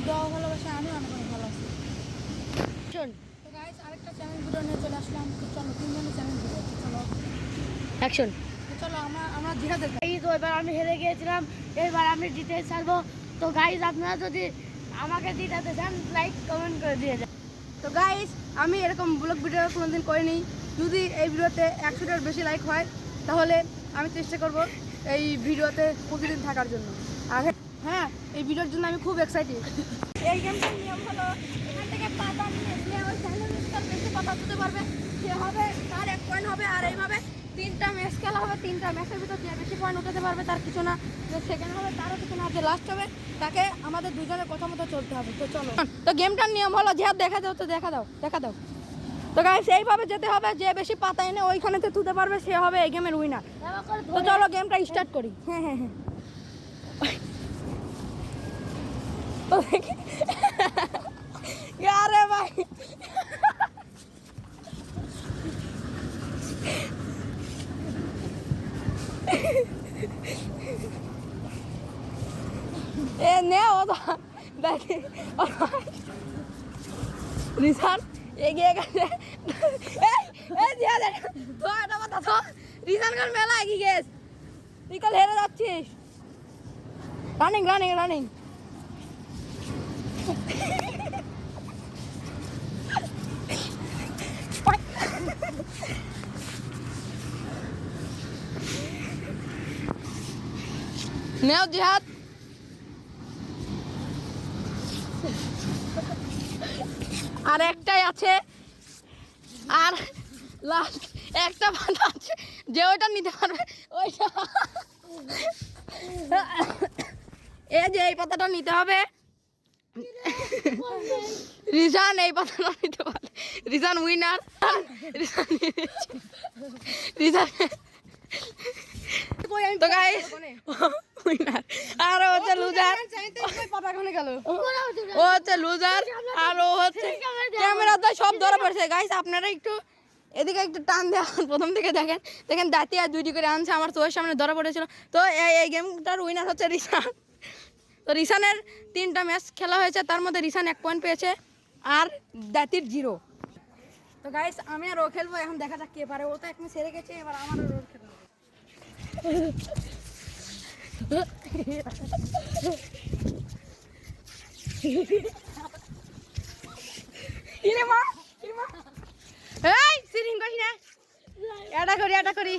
দোয়া ভালোবাসা আমি অনেক অনেক ভালো আছি। শোন তো গাইস আরেকটা চ্যালেঞ্জ ভিডিও নিয়ে চলে আসলাম। তো চলো তিনজনের চ্যালেঞ্জ ভিডিও, চলো অ্যাকশন। তো চলো আমরা জিহাদের তো এবার আমি হেরে গিয়েছিলাম, এবার আমি জিতে ছাড়বো। তো গাইজ আপনারা যদি আমাকে জিতাতে চান লাইক কমেন্ট করে দিয়ে যান। তো গাইস আমি এরকম ব্লগ ভিডিও কোনোদিন করিনি। যদি এই ভিডিওতে 100টার বেশি লাইক হয় তাহলে আমি চেষ্টা করব এই ভিডিওতে প্রতিদিন থাকার জন্য। আর হ্যাঁ, এই ভিডিওর জন্য আমি খুব এক্সাইটেড। এই গেমটার নিয়ম হলো এখান থেকে পাতা নিয়ে ওই চ্যানেলটার বেশি পাতা তুলতে পারবে সে হবে, তার 1 পয়েন্ট হবে। আর এইভাবে 3টা ম্যাচ খেলা হবে, 3টা ম্যাচের ভিতর যে বেশি পয়েন্ট উঠাতে পারবে তার কিছু না, যে সেকেন্ড হবে তারও কিছু না, যে লাস্ট হবে তাকে আমাদের দুজনের কথা মতো চলতে হবে। তো চলো, তো গেমটার নিয়ম হলো যে দেখা দাও, তো দেখা দাও। তো গাইস এইভাবে যেতে হবে, যে বেশি পাতা এনে ওইখানেতে তুলতে পারবে সে হবে এই গেমের উইনার। তো চলো গেমটা স্টার্ট করি। হ্যাঁ আরে ভাই এ নে ও দেখি রিসান এগিয়ে গেছে। রিসান কাল মেলা এগিয়ে গেছ, তুই কাল হেরে যাচ্ছিস। রানিং নেও জিহাদ। আর একটাই আছে, আর লাস্ট একটা পাতা আছে, যে ওইটা নিতে পারবে ওইটা। এই যে এই পাতাটা নিতে হবে। রিসান এই পাতাটা নিতে পারবে, রিসান উইনার। রিসান তো গাইস উইনার, আর ও হচ্ছে লুজার। ও হচ্ছে লুজার আর ও হচ্ছে ক্যামেরাতে সব ধরা পড়ছে। গাইস আপনারা একটু এদিকে একটু টান দেওয়া, প্রথম থেকে দেখেন দাঁতি আর দুইটি করে আনছে, আমার চোখের সামনে ধরা পড়েছিল। তো এই গেমটার উইনার হচ্ছে রিসান। তো রিসানের 3টা ম্যাচ খেলা হয়েছে, তার মধ্যে রিসান 1 পয়েন্ট পেয়েছে আর দাঁতির 0। তো গাইস আমি আর ও খেলবো, এখন দেখা যাক কে পারে। ও তো এক ম্যাচ হেরে গেছে, এবার আমার রোল খেলতে হবে। এই সিরিং করিস না, এটা করি